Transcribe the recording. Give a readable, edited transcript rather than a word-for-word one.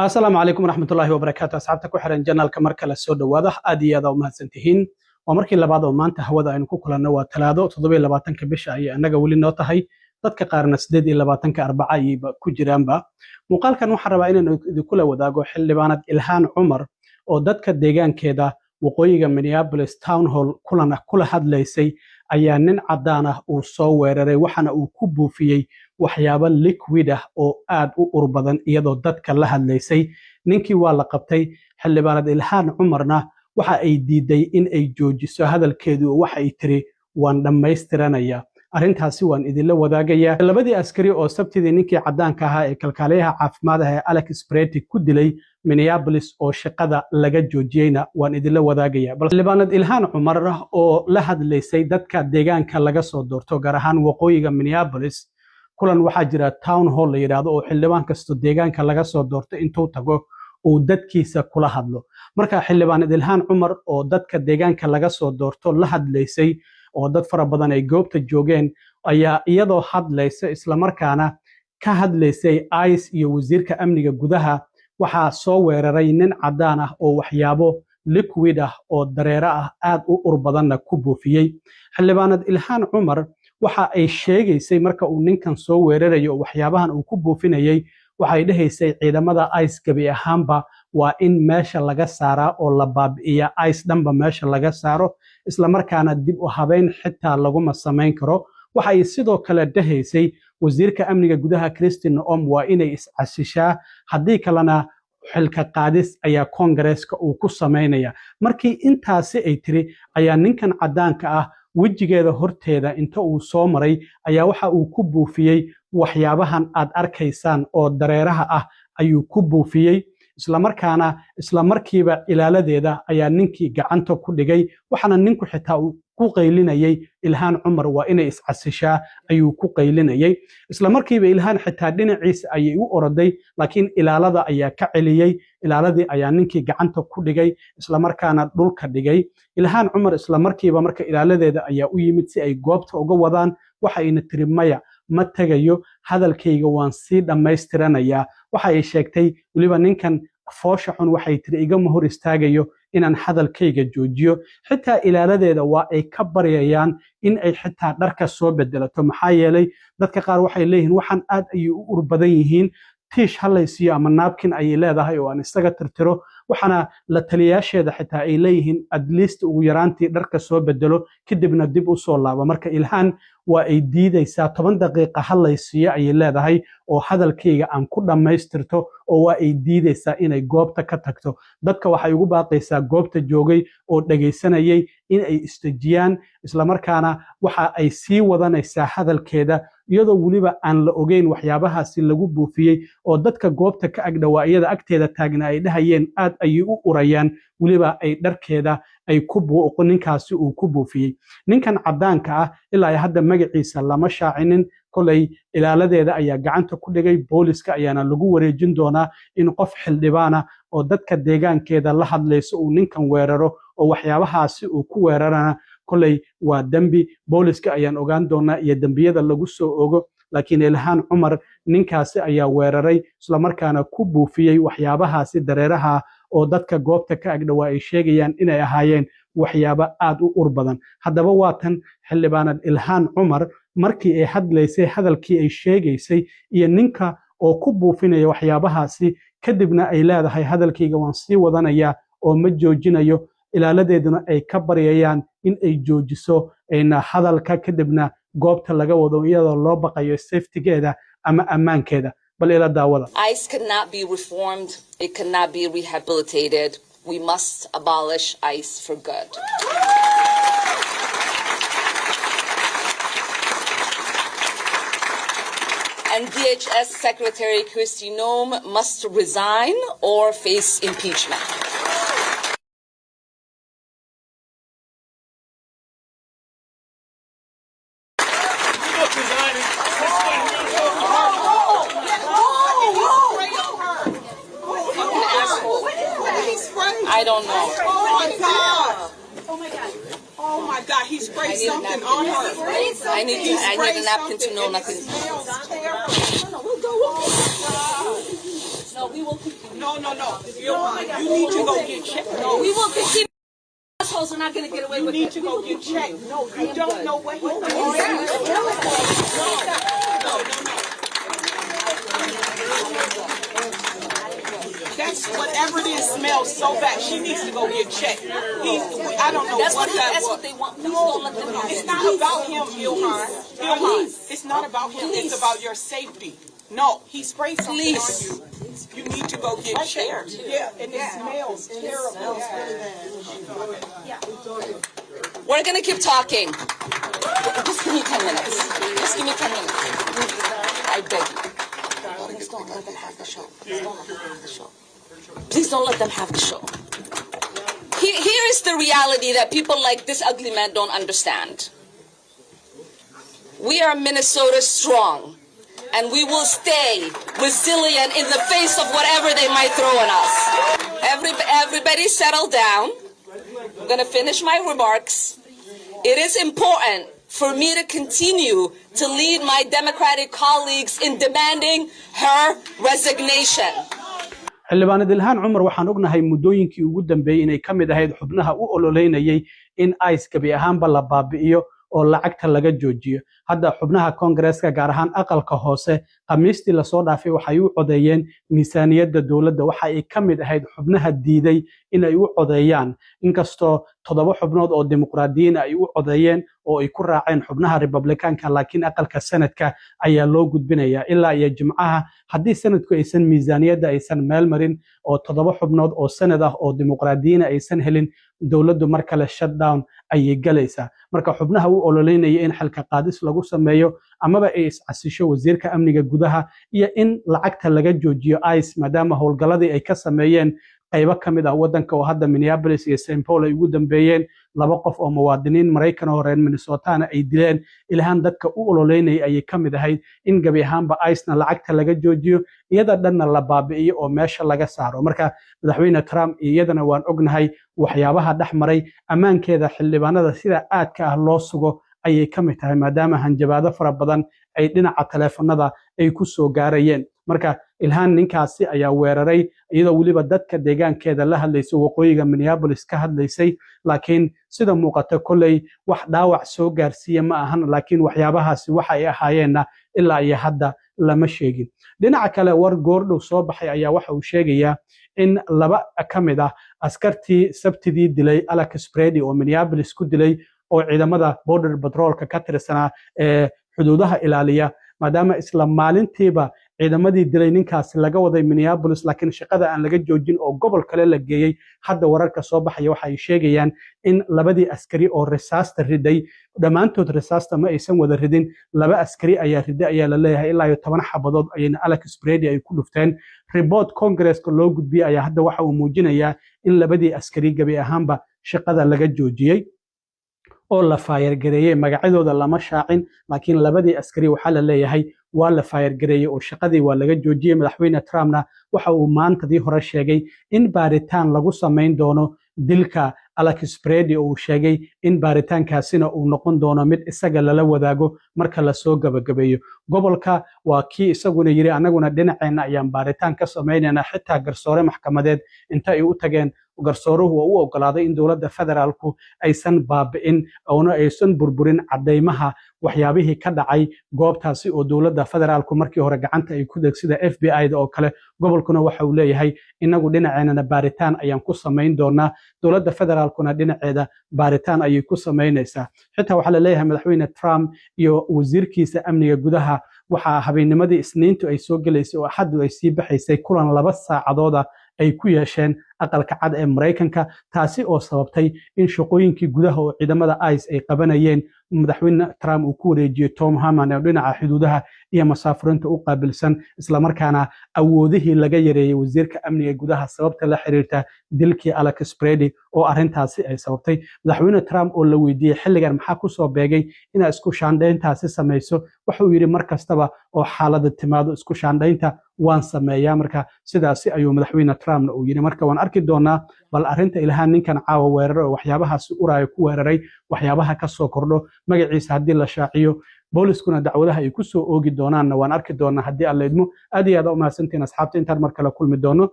asalaamu calaykum waraxmatullaahi wabarakaatu asxaabta ku xiran janaalka mar kale soo dhowaada aad iyo aad u mahadsantihiin waa markii labaad oo maanta hawada aynu ku kulanno waa talaado 27 bisha ayay annaga weli noo tahay dadka qaarna 28 arbaca ayayba ku jiraanba muuqaalkan waxaan rabaa inaan idinkula wadaago xildhibaanad Ilhaan Cumar oo dadka deegaankeeda waqooyiga Minneapolis Town Hall kula hadlaysay ayaa nin cadaan ah uu soo weeraray waxana uu ku buufiyey waxyaabo liquid ah oo aad u ur badan iyadoo dadka la hadlaysay ninkii waa la qabtay xildhibaanad Ilhaan Cumarna waxa ay diiday in ay joojiso hadalkeedu waxa ay tiri waan dhammaystiranaya arrintaasi waan idinla wadaagayaa labadii askari oo sabtidii ninkii cadaanka ahaa ee kalkaaliyaha caafimaad ah ee Alex Spreti ku dilay Minneapolis oo shaqada laga joojiyayna waan idinla wadaagayaa xildhibaanad Ilhaan Cumar oo la hadlaysay dadka deegaanka laga soo doorto gaar ahaan waqooyiga Minneapolis kulan waxaa jira town hall la yiraahdo oo xildhibaan kasto deegaanka laga soo doorto intuu tago uu dadkiisa kula hadlo marka xildhibaanad Ilhaan Cumar oo dadka deegaanka laga soo doorto la hadlaysay oo dad fara badan ay goobta joogeen ayaa iyadoo hadlaysa isla markaana ka hadlaysay ICE iyo wasiirka amniga gudaha waxaa soo weeraray nin cadaan ah oo waxyaabo liquid ah oo dareere ah aad u ur badanna ku buufiyey xildhibaanad Ilhaan Cumar waxa ay sheegaysay marka uu ninkan soo weerarayo waxyaabahan uu ku buufinayay waxay dhahaysay ciidamada ICE gabi ahaanba waa in meesha laga saaraa oo la baabi'iya ICE dhanba meesha laga saaro isla markaana dib u habeyn xitaa laguma samayn karo waxa ay sidoo kale dhahaysay wasiirka amniga gudaha Christine Noem waa inay iscasishaa haddii kalena xilka qaadis ayaa Congress-ka uu ku sameynaya markii intaasi ay tiri ayaa ninkan cadaanka ah wejigeeda horteeda inta uu soo maray ayaa waxa uu ku buufiyey waxyaabahan aad arkaysaan oo dareeraha ah ayuu ku buufiyey isla markiiba ilaaladeeda ayaa ninkii gacanta ku dhigay waxana ninku xitaa uu ku qaylinayay Ilhaan Cumar waa inay iscasishaa ayuu ku qaylinayay isla markiiba Ilhaan xitaa dhinaciisa ayay u oroday laakiin ilaalada ayaa ka celiyay ilaaladii ayaa ninkii gacanta ku dhigay isla markaana dhulka dhigay Ilhaan Cumar isla markiiba marka ilaaladeeda ayaa u yimid si ay goobta uga wadaan waxa ayna tiri maya ma tagayo hadalkayga waan sii dhammaystiranayaa waxa ay sheegtay waliba ninkan foosha xun waxay tiri igama hor istaagayo inaan hadalkayga joojiyo xitaa ilaaladeeda waa ay ka baryayaan in ay xitaa dharka soo bedelato maxaa yeelay dadka qaar waxay leeyihiin waxaan aad ay u ur badan yihiin tiish halaysiyo ama naabkin ay leedahay oo aan isaga tirtiro waxana la taliyaasheeda xitaa ay leeyihiin at least ugu yaraantii dharka soo bedelo kadibna dib u soo laabo marka Ilhaan waa ay diidaysaa 10 daqiiqo halaysiyo ay leedahay oo hadalkayga aan ku dhammaystirto oo waa ay diidaysaa inay goobta ka tagto dadka waxay ugu baaqaysaa goobta joogay oo dhageysanayay in ay istajiyaan isla markaana waxa ay sii wadanaysaa hadalkeeda iyadoo waliba aan la ogeyn waxyaabahaasi lagu buufiyey oo dadka goobta ka agdhawaa iyada agteeda taagna ay dhahayeen aad ay u urayaan waliba ay dharkeeda ay ku buuqo ninkaasi uu ku buufiyey ninkan cadaanka ah ilaa hadda magaciisa lama shaacinin kolay ilaaladeeda ayaa gacanta ku dhigay booliska ayaana lagu wareejin doonaa in qof xildhibaana oo dadka deegaankeeda la hadlayso uu ninkan weeraro oo waxyaabahaasi uu ku weerarana kolay waa dambi booliska ayaan ogaan doonaa iyo dambiyada lagu soo ogo laakiin Ilhaan Cumar ninkaasi ayaa weeraray isla markaana ku buufiyey waxyaabahaasi dareeraha oo dadka goobta ka agdhawaa ay sheegayaan inay ahaayeen waxyaabo aad u ur badan haddaba waatan xildhibaanad Ilhaan Cumar markii ay hadlaysay hadalkii ay sheegaysay iyo ninka oo ku buufinaya waxyaabahaasi kadibna ay leedahay hadalkayga waan sii wadanayaa oo ma joojinayo ilaaladeeduna ay ka baryayaan in ay joojiso ayna hadalka kadibna goobta laga wado iyadoo loo baqayo safetygeeda ama ammaankeeda bal ila daawada ICE cannot be reformed, it cannot be rehabilitated. We must abolish ICE for good. And DHS Secretary Christine Noem must resign or face impeachment. I don't know. Oh my God. Oh my God. Oh my God. He sprayed something on her. I need a napkin to know nothing. It smells terrible. No, we'll go on. No, we We will continue. No. You need to go get checked. No, We will continue. Assholes are not going to get away you with need it. to go get checked. No, you don't know what he's doing. That's whatever this smells so bad. She needs to go get checked. I don't know That's what that that's was. what they want. Please don't let them have It's it. not about him, Ilhan. It's not about him. Please. It's about your safety. No, he sprayed something on Please. you. You need to go get checked. Yeah, and it smells terrible. We're going to keep talking. Just give me 10 minutes. Just give me 10 minutes. I beg you. Please don't let them have the show. Please don't let them have the show. Please don't let them have the show. Here is the reality that people like this ugly man don't understand. We are Minnesota strong, and we will stay resilient in the face of whatever they might throw at us. Everybody settle down. I'm going to finish my remarks. It is important for me to continue to lead my Democratic colleagues in demanding her resignation. xildhibaanad ilhaan cumar waxaan ognahay muddooyinkii ugu dambeeyey inay ka mid ahayd xubnaha u ololeynayay in ICE gabi ahaanba la baabi'iyo oo lacagta laga joojiyo hadda xubnaha Koongareeska gaar ahaan aqalka hoose khamiistii la soo dhaafay waxay u codeeyeen miisaaniyadda dawladda waxa ay ka mid ahayd xubnaha diiday in ay u codeeyaan inkastoo 7 xubnood oo dimuqraadiyiin ay u codeeyeen oo ay ku raaceen xubnaha Republicaanka laakiin aqalka sanadka ayaa loo gudbinayaa ilaa iyo Jimcaha haddii sanadku aysan miisaaniyadda aysan meel marin oo 7 xubnood oo sanad ah oo dimuqraadiyiin aysan helin dawladdu mar kale shutdown ayay galaysaa marka xubnaha u ololeynaya in xalka qaadis lagu sameeyo amaba ay iscasisho wasiirka amniga gudaha iyo in lacagta laga joojiyo ICE maadaama howlgaladii ay ka sameeyeen qaybo kamid ah wadanka oo hadda Minneapolis iyo St. Paul ay ugu dambeeyeen 2 qof oo muwaadiniin Mareykan oo reer Minnesota ay dileen ilhaan dadka u ololeynay ay kamid ahayd in gabi ahaanba ICE-na lacagta laga joojiyo iyada dhanna la baabi'iyo oo meesha laga saaro marka madaxweyne Trump iyadana waan ognahay waxyaabaha dhaxmaray amaankeeda xildhibaanada sida aadka ah loo sugo ayay kamid tahay maadaama hanjabaado fara badan ay dhinaca telefoonada ay ku soo gaarayeen marka ilhaan ninkaasi ayaa weeraray iyadoo waliba dadka deegaankeeda la hadlaysay waqooyiga Minneapolis ka hadlaysay laakiin sida muuqata kulay wax dhaawac soo gaarsiiya ma ahan laakiin waxyaabahaasi waxa ay ahaayeenna ilaa iyo hadda lama sheegin dhinaca kale war goordhow soo baxay ayaa waxa uu sheegayaa in 2 kamid ah askartii sabtidii dilay Alex Brady oo Minneapolis ku dilay oo ciidamada border patrolka ka tirsanaa ee xuduudaha ilaaliya maadaama isla maalintiiba ciidamadii dilay ninkaasi laga waday Minneapolis laakiin shaqada aan laga joojin oo gobol kale la geeyay hadda wararka soo baxaya waxa ay sheegayaan in 2 askari oo risaasta riday dhamaantood risaasta ma aysan wada ridin 2 askari ayaa riday ayaa la leeyahay ilaa 10 xabadood ayna Alex Brady ay ku dhufteen report Congress-ka loo gudbiyay ayaa hadda waxa uu muujinayaa in 2 askari gabi ahaanba shaqada laga joojiyay oo la fayar gareeyay magacadooda lama shaacin laakiin 2 askari waxa la leeyahay waa la fayar gareeyay oo shaqadii waa laga joojiyay madaxweyne Trumpna waxa uu maantadii hore sheegay in baaritaan lagu sameyn doono dilka Alex Brady oo sheegay in baaritaankaasina uu noqon doono mid isaga lala wadaago marka la soo gabagabeeyo gobolka waa kii isaguna yiri anaguna dhinaceena ayaan baaritaan ka sameynayna xitaa garsoore maxkamadeed inta ay u tageen garsooruhu uu ogolaaday in dawladda federaalku aysan baabi'in oo aysan burburin cadeymaha waxyaabihii ka dhacay goobtaasi oo dawladda federaalku markii hore gacanta ay ku degsida FBI-da oo kale gobolkuna waxa uu leeyahay inagu dhinaceena baaritaan ayaan ku sameyn doonaa dawladda federaalkuna dhinaceeda baaritaan ayay ku sameynaysaa xitaa waxa la leeyahay madaxweyne Trump iyo wasiirkiisa amniga gudaha waxa habeennimadii Isniintu ay soo galeysay oo Axaddu ay sii baxaysay kulan 2 saacadood ay ku yeesheen aqalka cad ee Mareykanka taasi oo sababtay in shaqooyinkii gudaha oo ciidamada ICE ay qabanayeen madaxweyne Trump uu ku wareejiyay Tom Harman oo dhinaca xuduudaha iyo masaafurinta u qaabilsan isla markaana awoodihii laga yareeyay wasiirka amniga gudaha sababta la xiriirta dilkii Alex Brady oo arintaasi ay sababtay madaxweyne Trump oo la weydiiyay xilligan maxaa ku soo beegay in isku shaandhayntaasi sameeyso waxa uu yiri mar kastaba oo xaaladda timaado isku shaandhaynta waan sameeyaa marka sidaasi ayuu madaxweyne Trump uu yiri marka waan arki doonaa bal arinta ilaahan ninkan caawa weerar oo waxyaabahaas uraayo ku weeraray waxyaabaha ka soo kordho magaciisa hadii la shaaciyo booliskuna dacwadaha ay ku soo oogi doonaan waan arki doonaa hadii alla idmo aad iyo aad u mahadsantiin asxaabta intaan mar kale kulmi doono